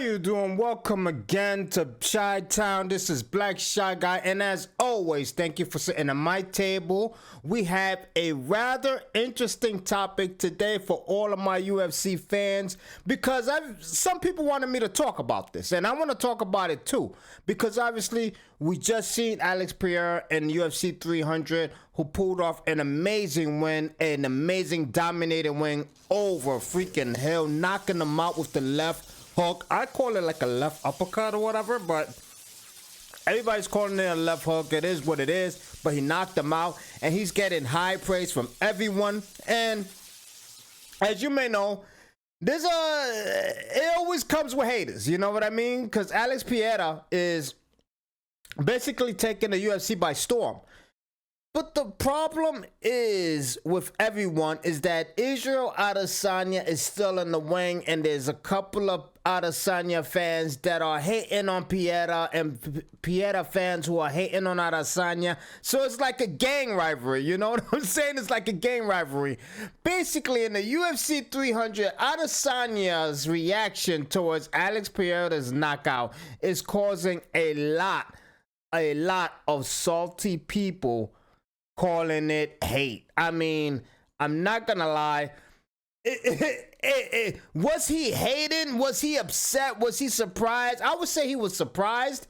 you doing? Welcome again to Shy Town. This is Black Shy Guy, and as always, thank you for sitting at my table. We have a rather interesting topic today for all of my UFC fans because some people wanted me to talk about this, and I want to talk about it too because obviously we just seen Alex Pereira in UFC 300 who pulled off an amazing win, an amazing dominating win over freaking Hill, knocking him out with the left hook. I call it like a left uppercut or whatever, but everybody's calling it a left hook. It is what it is, but he knocked him out, and he's getting high praise from everyone. And as you may know, it always comes with haters, you know what I mean? Because Alex Pereira is basically taking the UFC by storm. But the problem is with everyone is that Israel Adesanya is still in the wing, and there's a couple of Adesanya fans that are hating on Pereira and Pereira fans who are hating on Adesanya. So it's like a gang rivalry, you know what I'm saying? It's like a gang rivalry. Basically, in the UFC 300, Adesanya's reaction towards Alex Pereira's knockout is causing a lot of salty people calling it hate. I mean, I'm not gonna lie. Was he hating? Was he upset? Was he surprised? I would say he was surprised,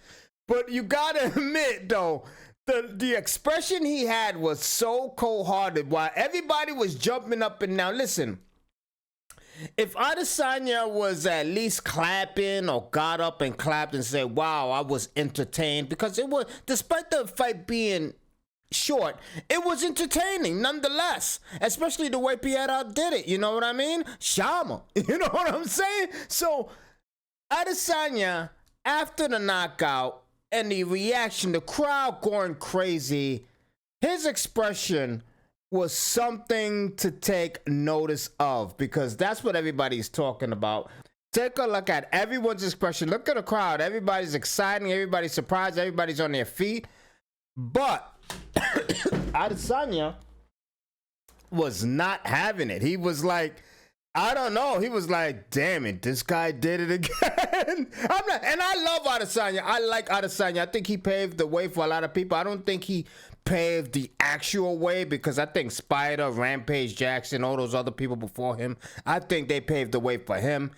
but you gotta admit though, the expression he had was so cold-hearted while everybody was jumping up and down. Listen, if Adesanya was at least clapping or got up and clapped and said, wow, I was entertained, because it was, despite the fight being short, it was entertaining nonetheless, especially the way Pereira did it, you know what I mean? Shama, you know what I'm saying? So Adesanya, after the knockout and the reaction, the crowd going crazy, his expression was something to take notice of, because that's what everybody's talking about. Take a look at everyone's expression. Look at the crowd. Everybody's excited, everybody's surprised, everybody's on their feet. But Adesanya was not having it. He was like, I don't know. He was like, damn it, this guy did it again. And I love Adesanya. I like Adesanya. I think he paved the way for a lot of people. I don't think he paved the actual way, because I think Spider, Rampage Jackson, all those other people before him, I think they paved the way for him.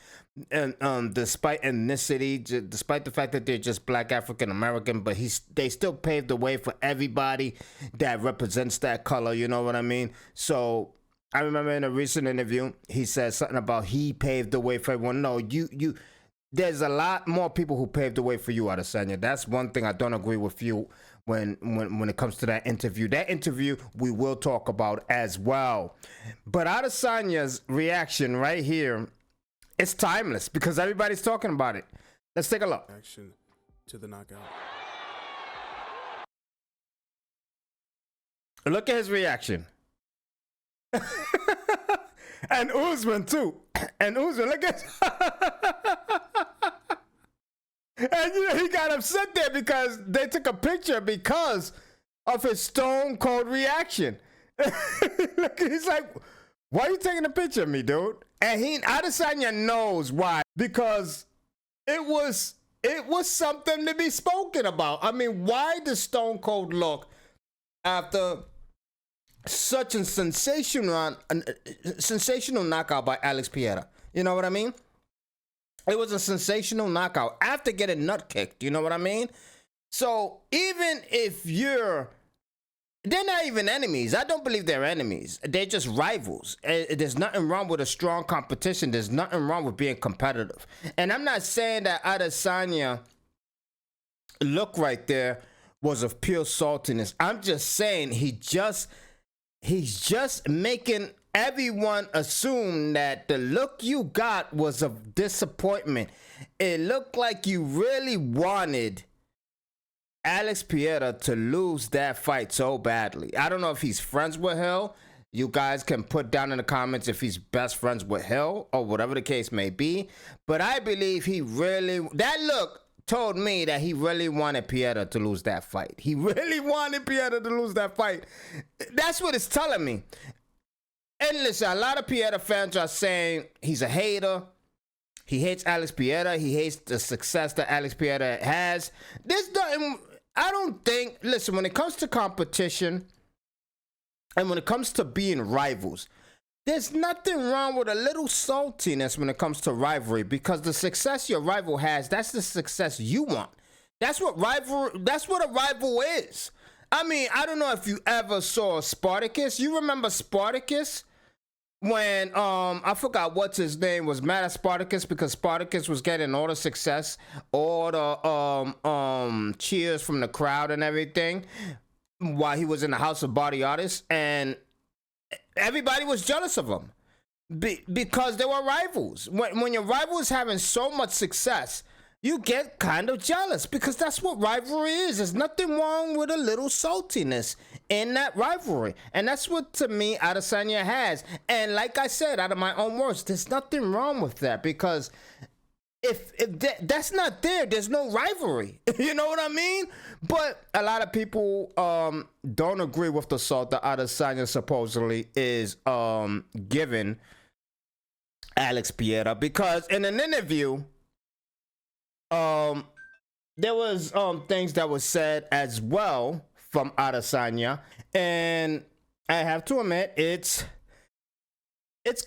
And despite ethnicity, despite the fact that they're just black African American, but they still paved the way for everybody that represents that color, you know what I mean? So I remember in a recent interview he said something about he paved the way for everyone. No, you there's a lot more people who paved the way for you, Adesanya. That's one thing I don't agree with you when it comes to that interview. That interview we will talk about as well. But Adesanya's reaction right here, it's timeless because everybody's talking about it. Let's take a look. Action to the knockout. Look at his reaction. And Usman too. And Usman, look at and you know, he got upset there because they took a picture because of his stone cold reaction. Look, he's like, why are you taking a picture of me, dude? And Adesanya knows why, because it was something to be spoken about. I mean, why the stone cold look after such a sensational knockout by Alex Pereira? You know what I mean? It was a sensational knockout after getting nut kicked. You know what I mean? So even if they're not even enemies. I don't believe they're enemies. They're just rivals. There's nothing wrong with a strong competition. There's nothing wrong with being competitive. And I'm not saying that Adesanya look right there was of pure saltiness. I'm just saying he's just making everyone assume that the look you got was of disappointment. It looked like you really wanted Alex Pereira to lose that fight so badly. I don't know if he's friends with Hill. You guys can put down in the comments if he's best friends with Hill or whatever the case may be. But I believe that look told me that he really wanted Pereira to lose that fight. He really wanted Pereira to lose that fight. That's what it's telling me. And listen, a lot of Pereira fans are saying he's a hater. He hates Alex Pieta. He hates the success that Alex Pieta has. There's nothing. I don't think. Listen, when it comes to competition, and when it comes to being rivals, there's nothing wrong with a little saltiness when it comes to rivalry, because the success your rival has, that's the success you want. That's what a rival is. I mean, I don't know if you ever saw Spartacus. You remember Spartacus? When I forgot what's his name was mad at Spartacus because Spartacus was getting all the success, all the cheers from the crowd and everything while he was in the house of body artists, and everybody was jealous of him because they were rivals. When your rival is having so much success, you get kind of jealous, because that's what rivalry is. There's nothing wrong with a little saltiness in that rivalry. And that's what, to me, Adesanya has. And like I said, out of my own words, there's nothing wrong with that, because if that's not there, there's no rivalry. You know what I mean? But a lot of people don't agree with the salt that Adesanya supposedly is giving Alex Pieta, because in an interview, there was things that was said as well from Adesanya, and I have to admit it was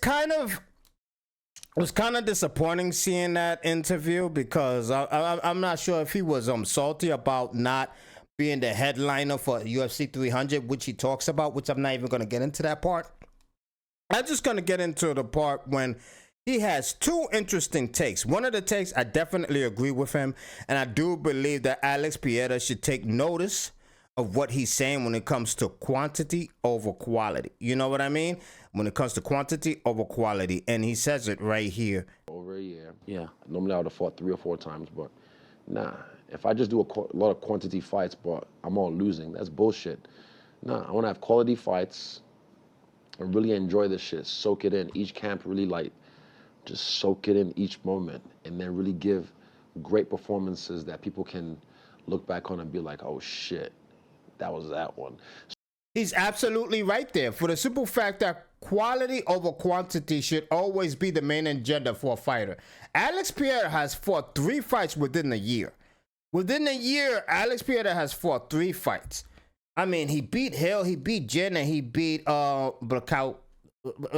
kind of disappointing seeing that interview, because I'm not sure if he was salty about not being the headliner for UFC 300, which he talks about, which I'm not even going to get into that part. I'm just going to get into the part when he has two interesting takes. One of the takes, I definitely agree with him, and I do believe that Alex Pieta should take notice of what he's saying when it comes to quantity over quality. You know what I mean? When it comes to quantity over quality, and he says it right here. Over a year. Yeah, normally I would have fought 3 or 4 times, but nah. If I just do a lot of quantity fights, but I'm all losing, that's bullshit. Nah, I want to have quality fights and really enjoy this shit. Soak it in. Each camp really just soak it in each moment, and then really give great performances that people can look back on and be like, oh shit, that was that one. He's absolutely right there, for the simple fact that quality over quantity should always be the main agenda for a fighter. Alex Pieta has fought 3 fights within a year. Within a year, Alex Pieta has fought 3 fights. I mean, he beat Hill, he beat Jen, and he beat Blackout.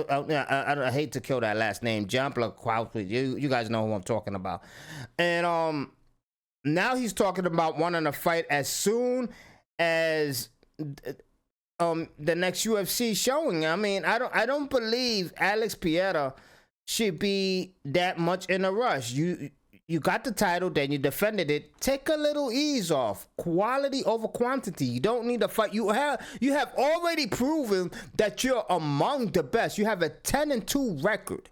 I hate to kill that last name, John Blackout. You guys know who I'm talking about. And now he's talking about wanting to fight as soon as the next UFC showing. I mean, I don't believe Alex Pieta should be that much in a rush. You got the title, then you defended it. Take a little ease off. Quality over quantity. You don't need to fight. You have already proven that you're among the best. You have a 10-2 record.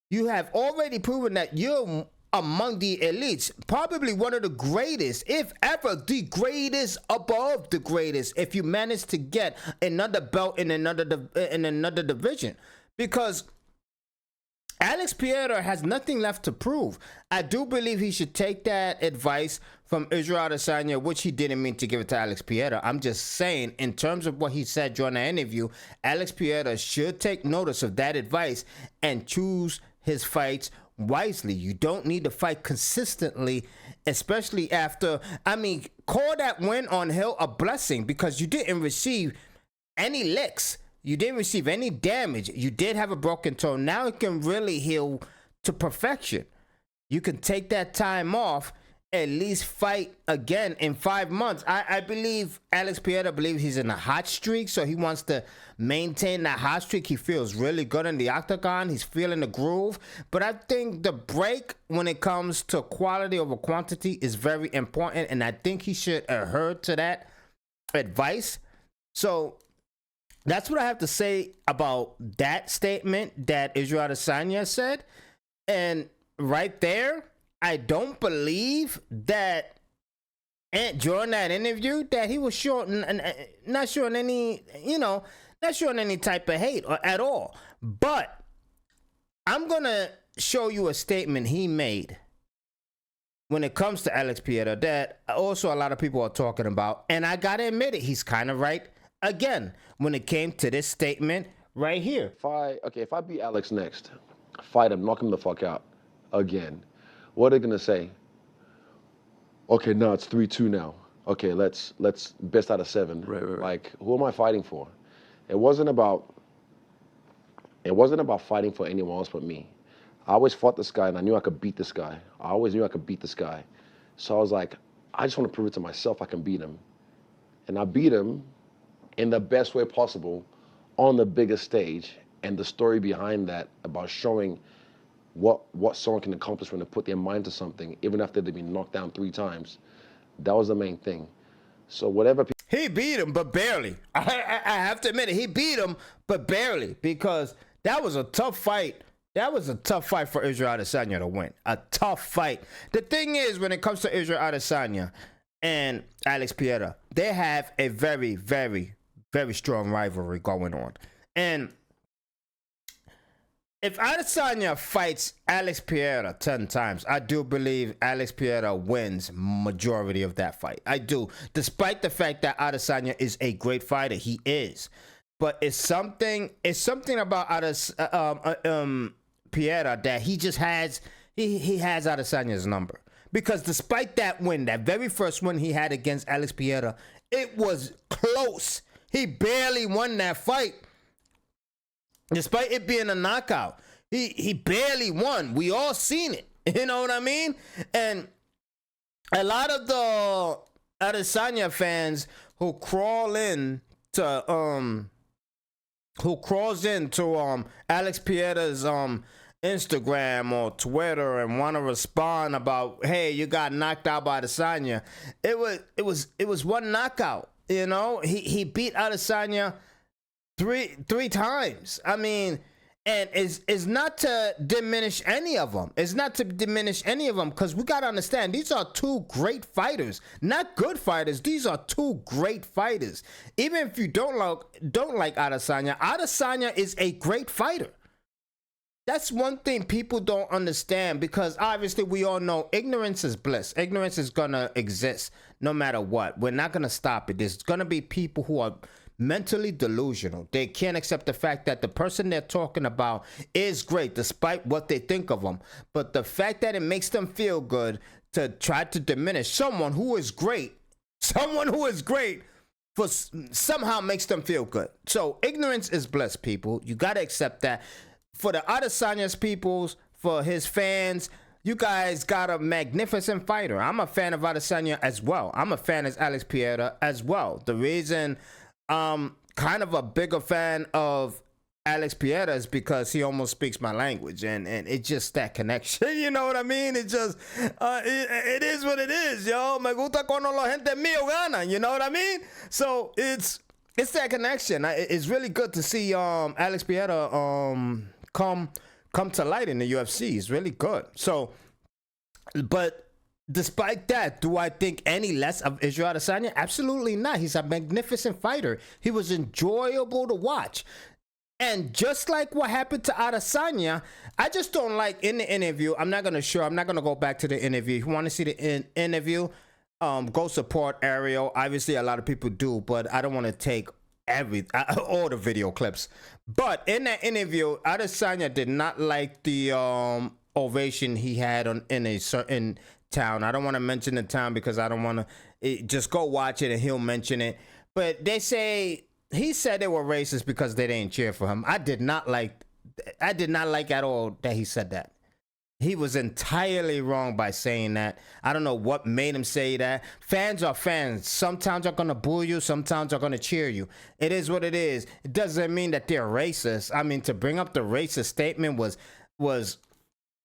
You have already proven that you're among the elites, probably one of the greatest, if ever the greatest, above the greatest, if you manage to get another belt in another division, because Alex Pieta has nothing left to prove. I do believe he should take that advice from Israel Adesanya, which he didn't mean to give it to Alex Pieta. I'm just saying, in terms of what he said during the interview, Alex Pieta should take notice of that advice and choose his fights wisely. You don't need to fight consistently, especially after, call that win on Hill a blessing, because you didn't receive any licks. You didn't receive any damage. You did have a broken toe. Now it can really heal to perfection. You can take that time off, at least fight again in 5 months. I believe Alex Pieta believes he's in a hot streak, so he wants to maintain that hot streak. He feels really good in the octagon. He's feeling the groove. But I think the break when it comes to quality over quantity is very important, and I think he should adhere to that advice. So that's what I have to say about that statement that Israel Adesanya said. And right there, I don't believe that during that interview that he was not showing any type of hate at all. But I'm going to show you a statement he made when it comes to Alex Pieta that also a lot of people are talking about. And I got to admit it, he's kind of right again when it came to this statement right here. If I beat Alex next, fight him, knock him the fuck out, again. What are they gonna say? Okay, no, it's 3-2 now. Okay, let's best out of 7. Right. Like, who am I fighting for? It wasn't about fighting for anyone else but me. I always fought this guy and I knew I could beat this guy. I always knew I could beat this guy. So I was like, I just want to prove it to myself I can beat him. And I beat him in the best way possible on the biggest stage. And the story behind that about showing what someone can accomplish when they put their mind to something, even after they've been knocked down 3 times, that was the main thing. So whatever He beat him, but barely. I have to admit it. He beat him, but barely, because that was a tough fight. That was a tough fight for Israel Adesanya to win. A tough fight. The thing is, when it comes to Israel Adesanya and Alex Pereira, they have a very, very, very strong rivalry going on. And if Adesanya fights Alex Pereira 10 times, I do believe Alex Pereira wins majority of that fight. I do. Despite the fact that Adesanya is a great fighter. He is. But it's something about Pereira that he just has, he has Adesanya's number. Because despite that win, that very first win he had against Alex Pereira, it was close. He barely won that fight. Despite it being a knockout, he barely won. We all seen it. You know what I mean? And a lot of the Adesanya fans who crawls into Alex Pereira's Instagram or Twitter and want to respond about, hey, you got knocked out by Adesanya. It was one knockout. You know, he beat Adesanya three times. I mean, and it's not to diminish any of them. It's not to diminish any of them, because we got to understand, these are 2 great fighters. Not good fighters. These are 2 great fighters. Even if you don't like Adesanya, Adesanya is a great fighter. That's one thing people don't understand, because obviously we all know ignorance is bliss. Ignorance is going to exist no matter what. We're not going to stop it. There's going to be people who are mentally delusional. They can't accept the fact that the person they're talking about is great despite what they think of them. But the fact that it makes them feel good to try to diminish someone who is great, for somehow makes them feel good. So ignorance is bliss, people. You got to accept that. For the Adesanya's peoples, for his fans, you guys got a magnificent fighter. I'm a fan of Adesanya as well. I'm a fan of Alex Pereira as well. The reason kind of a bigger fan of Alex Pereira is because he almost speaks my language, and it's just that connection. You know what I mean? It just it is what it is, yo. Me gusta cuando la gente mío gana. You know what I mean? So it's that connection. It's really good to see Alex Pereira come to light in the UFC. It's really good. So, but despite that, do I think any less of Israel Adesanya? Absolutely not. He's a magnificent fighter. He was enjoyable to watch. And just like what happened to Adesanya, I just don't like in the interview. I'm not going to go back to the interview. If you want to see the interview, go support Ariel. Obviously, a lot of people do, but I don't want to take all the video clips. But in that interview, Adesanya did not like the ovation he had in a certain town. I don't want to mention the town because I don't want to. Just go watch it and he'll mention it. But he said they were racist because they didn't cheer for him. I did not like at all that he said that. He was entirely wrong by saying that. I don't know what made him say that. Fans are fans. Sometimes they're going to boo you. Sometimes they're going to cheer you. It is what it is. It doesn't mean that they're racist. I mean, to bring up the racist statement was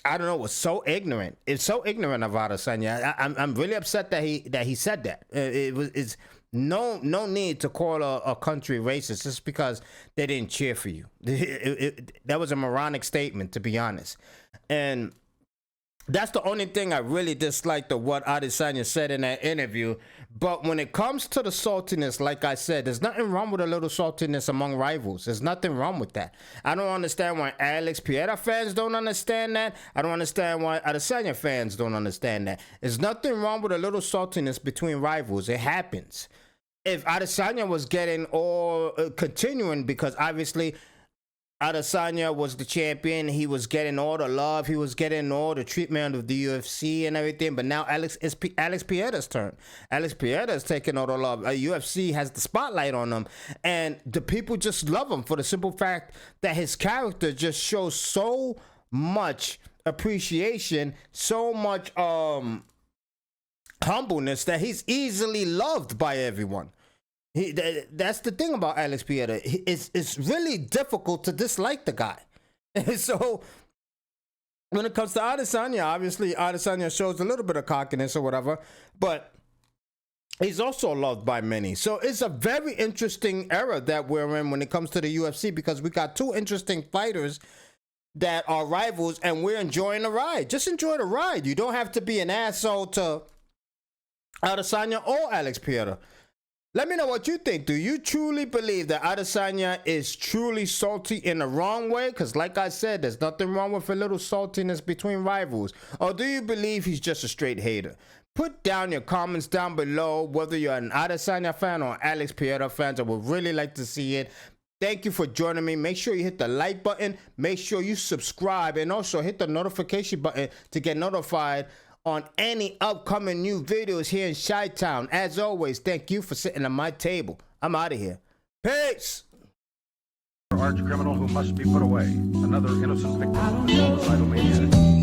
I don't know, was so ignorant. It's so ignorant of Adesanya. I'm really upset that he said that. It's no need to call a country racist just because they didn't cheer for you. That was a moronic statement, to be honest. And that's the only thing I really disliked of what Adesanya said in that interview. But when it comes to the saltiness, like I said, there's nothing wrong with a little saltiness among rivals. There's nothing wrong with that. I don't understand why Alex Pereira fans don't understand that. I don't understand why Adesanya fans don't understand that. There's nothing wrong with a little saltiness between rivals. It happens. If Adesanya was getting all continuing, because obviously Adesanya was the champion. He was getting all the love. He was getting all the treatment of the UFC and everything. But now Alex Pieta's turn. Alex Pieta's taking all the love. UFC has the spotlight on him. And the people just love him for the simple fact that his character just shows so much appreciation, so much humbleness that he's easily loved by everyone. That's the thing about Alex Pieta. It's really difficult to dislike the guy. So when it comes to Adesanya, obviously Adesanya shows a little bit of cockiness or whatever, but he's also loved by many. So it's a very interesting era that we're in when it comes to the UFC, because we got two interesting fighters that are rivals and we're enjoying the ride. Just enjoy the ride. You don't have to be an asshole to Adesanya or Alex Pieta. Let me know what you think. Do you truly believe that Adesanya is truly salty in the wrong way? Because like I said, there's nothing wrong with a little saltiness between rivals. Or do you believe he's just a straight hater? Put down your comments down below, whether you're an Adesanya fan or Alex Pieta fan. I would really like to see it. Thank you for joining me. Make sure you hit the like button. Make sure you subscribe. And also hit the notification button to get notified on any upcoming new videos here in Chi-Town. As always, thank you for sitting at my table. I'm out of here. Peace! Arch criminal who must be put away. Another innocent victim of homicidal maniac.